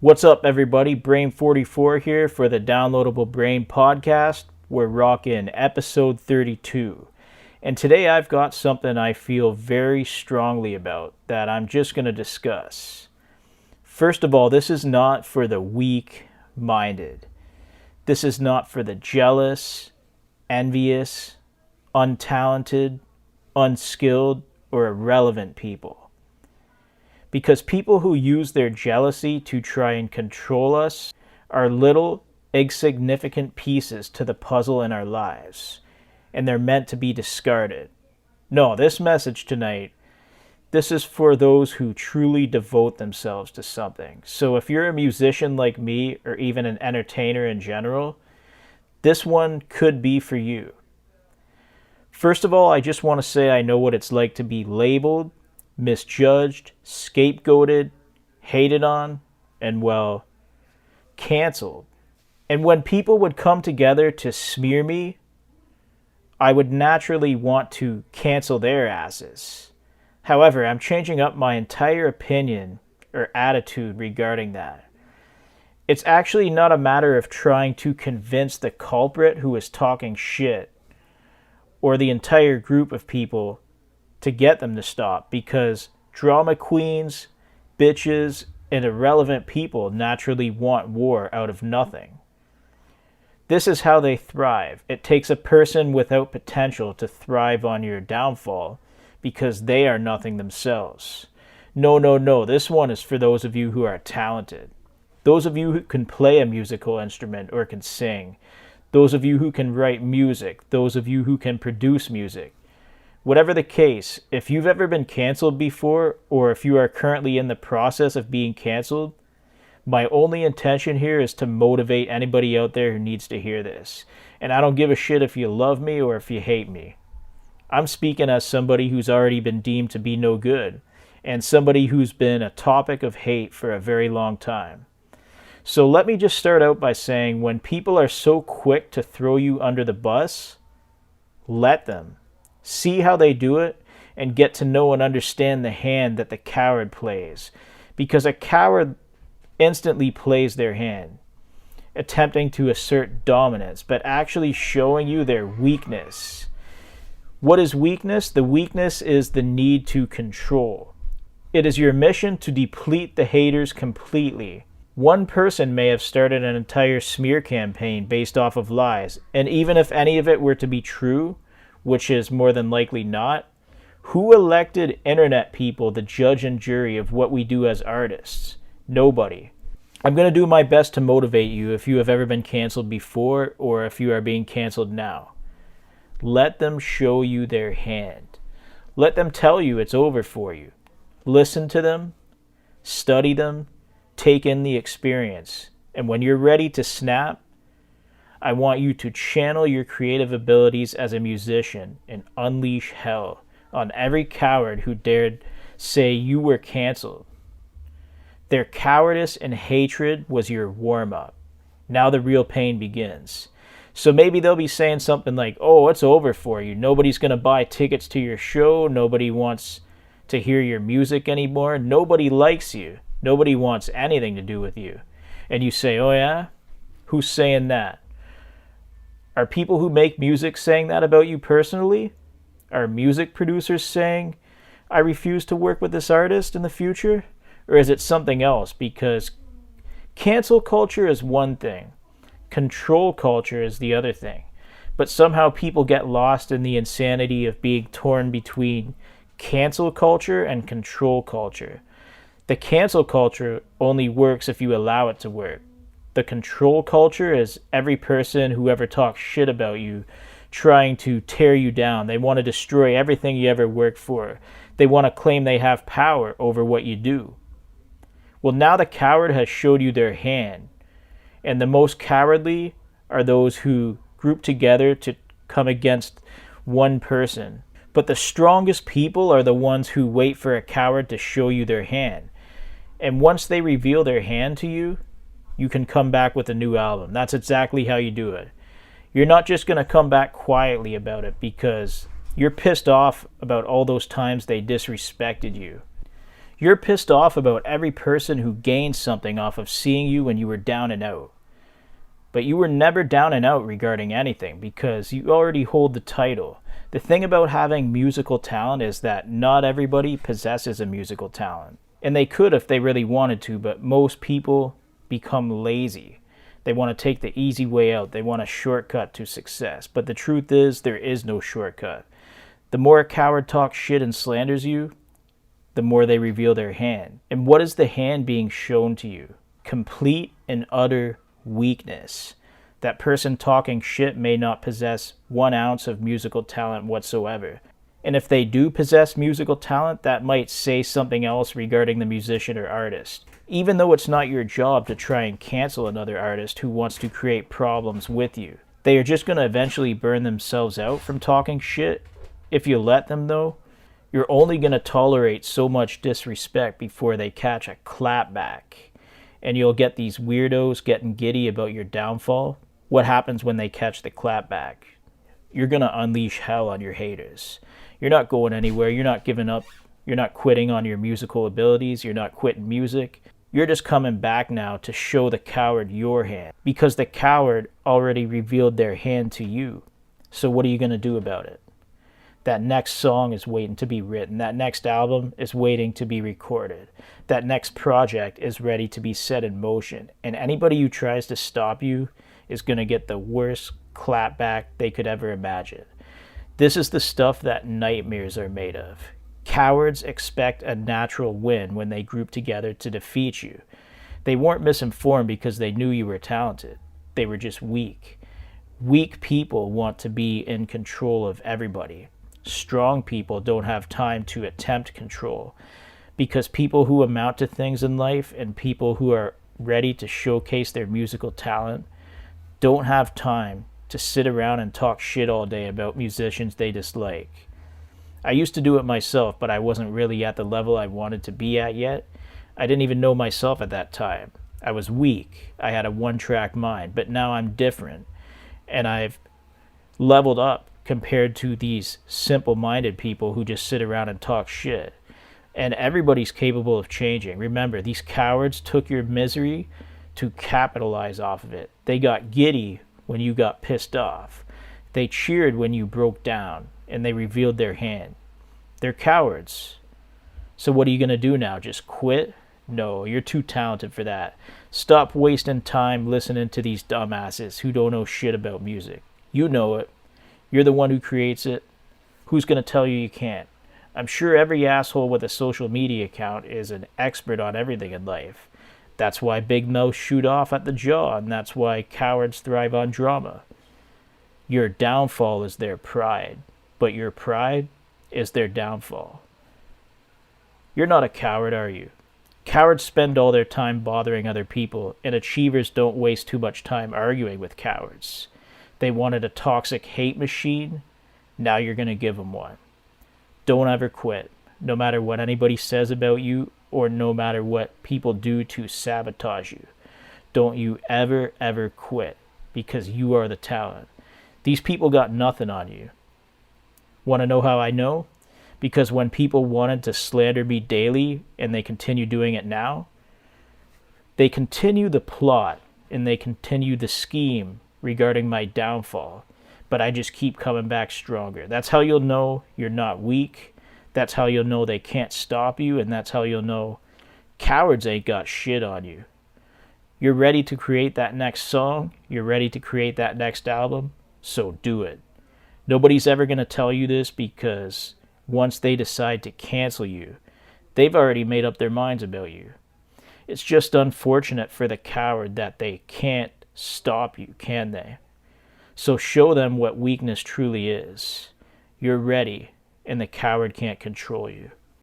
What's up, everybody? Brain44 here for the Downloadable Brain podcast. We're rocking episode 32. And today I've got something I feel very strongly about that I'm just going to discuss. First of all, this is not for the weak-minded. This is not for the jealous, envious, untalented, unskilled, or irrelevant people. Because people who use their jealousy to try and control us are little, insignificant pieces to the puzzle in our lives, and they're meant to be discarded. No, this message tonight, this is for those who truly devote themselves to something. So if you're a musician like me, or even an entertainer in general, this one could be for you. First of all, I just want to say I know what it's like to be labeled, misjudged, scapegoated, hated on, and, well, canceled. And when people would come together to smear me, I would naturally want to cancel their asses. However, I'm changing up my entire opinion or attitude regarding that. It's actually not a matter of trying to convince the culprit who is talking shit or the entire group of people to get them to stop, because drama queens, bitches, and irrelevant people naturally want war out of nothing. This is how they thrive. It takes a person without potential to thrive on your downfall because they are nothing themselves. No. This one is for those of you who are talented. Those of you who can play a musical instrument or can sing. Those of you who can write music. Those of you who can produce music. Whatever the case, if you've ever been canceled before, or if you are currently in the process of being canceled, my only intention here is to motivate anybody out there who needs to hear this. And I don't give a shit if you love me or if you hate me. I'm speaking as somebody who's already been deemed to be no good, and somebody who's been a topic of hate for a very long time. So let me just start out by saying, when people are so quick to throw you under the bus, let them. See how they do it, and get to know and understand the hand that the coward plays. Because a coward instantly plays their hand, attempting to assert dominance, but actually showing you their weakness. What is weakness? The weakness is the need to control. It is your mission to deplete the haters completely. One person may have started an entire smear campaign based off of lies, and even if any of it were to be true, which is more than likely not, who elected internet people the judge and jury of what we do as artists? Nobody. I'm going to do my best to motivate you if you have ever been canceled before or if you are being canceled now. Let them show you their hand. Let them tell you it's over for you. Listen to them, study them, take in the experience, and when you're ready to snap, I want you to channel your creative abilities as a musician and unleash hell on every coward who dared say you were canceled. Their cowardice and hatred was your warm-up. Now the real pain begins. So maybe they'll be saying something like, oh, it's over for you. Nobody's going to buy tickets to your show. Nobody wants to hear your music anymore. Nobody likes you. Nobody wants anything to do with you. And you say, oh yeah? Who's saying that? Are people who make music saying that about you personally? Are music producers saying, I refuse to work with this artist in the future? Or is it something else? Because cancel culture is one thing. Control culture is the other thing. But somehow people get lost in the insanity of being torn between cancel culture and control culture. The cancel culture only works if you allow it to work. The control culture is every person who ever talks shit about you trying to tear you down. They want to destroy everything you ever worked for. They want to claim they have power over what you do. Well, now the coward has showed you their hand. And the most cowardly are those who group together to come against one person. But the strongest people are the ones who wait for a coward to show you their hand. And once they reveal their hand to you, you can come back with a new album. That's exactly how you do it. You're not just going to come back quietly about it because you're pissed off about all those times they disrespected you. You're pissed off about every person who gained something off of seeing you when you were down and out. But you were never down and out regarding anything because you already hold the title. The thing about having musical talent is that not everybody possesses a musical talent. And they could if they really wanted to, but most people become lazy. They want to take the easy way out. They want a shortcut to success. But the truth is, there is no shortcut. The more a coward talks shit and slanders you, the more they reveal their hand. And what is the hand being shown to you? Complete and utter weakness. That person talking shit may not possess 1 ounce of musical talent whatsoever. And if they do possess musical talent, that might say something else regarding the musician or artist. Even though it's not your job to try and cancel another artist who wants to create problems with you. They are just going to eventually burn themselves out from talking shit. If you let them though, you're only going to tolerate so much disrespect before they catch a clapback. And you'll get these weirdos getting giddy about your downfall. What happens when they catch the clapback? You're going to unleash hell on your haters. You're not going anywhere. You're not giving up. You're not quitting on your musical abilities. You're not quitting music. You're just coming back now to show the coward your hand. Because the coward already revealed their hand to you. So what are you going to do about it? That next song is waiting to be written. That next album is waiting to be recorded. That next project is ready to be set in motion. And anybody who tries to stop you is going to get the worst clapback they could ever imagine. This is the stuff that nightmares are made of. Cowards expect a natural win when they group together to defeat you. They weren't misinformed because they knew you were talented. They were just weak. Weak people want to be in control of everybody. Strong people don't have time to attempt control because people who amount to things in life and people who are ready to showcase their musical talent don't have time to sit around and talk shit all day about musicians they dislike. I used to do it myself, but I wasn't really at the level I wanted to be at yet. I didn't even know myself at that time. I was weak. I had a one-track mind, but now I'm different. And I've leveled up compared to these simple-minded people who just sit around and talk shit. And everybody's capable of changing. Remember, these cowards took your misery to capitalize off of it. They got giddy when you got pissed off. They cheered when you broke down, and they revealed their hand. They're cowards. So what are you going to do now? Just quit? No, you're too talented for that. Stop wasting time listening to these dumbasses who don't know shit about music. You know it. You're the one who creates it. Who's going to tell you you can't? I'm sure every asshole with a social media account is an expert on everything in life. That's why big mouths shoot off at the jaw, and that's why cowards thrive on drama. Your downfall is their pride, but your pride is their downfall. You're not a coward, are you? Cowards spend all their time bothering other people, and achievers don't waste too much time arguing with cowards. They wanted a toxic hate machine. Now you're going to give them one. Don't ever quit, no matter what anybody says about you or no matter what people do to sabotage you. Don't you ever, ever quit because you are the talent. These people got nothing on you. Want to know how I know? Because when people wanted to slander me daily and they continue doing it now, they continue the plot and they continue the scheme regarding my downfall. But I just keep coming back stronger. That's how you'll know you're not weak. That's how you'll know they can't stop you. And that's how you'll know cowards ain't got shit on you. You're ready to create that next song. You're ready to create that next album. So do it. Nobody's ever going to tell you this because once they decide to cancel you, they've already made up their minds about you. It's just unfortunate for the coward that they can't stop you, can they? So show them what weakness truly is. You're ready, and the coward can't control you.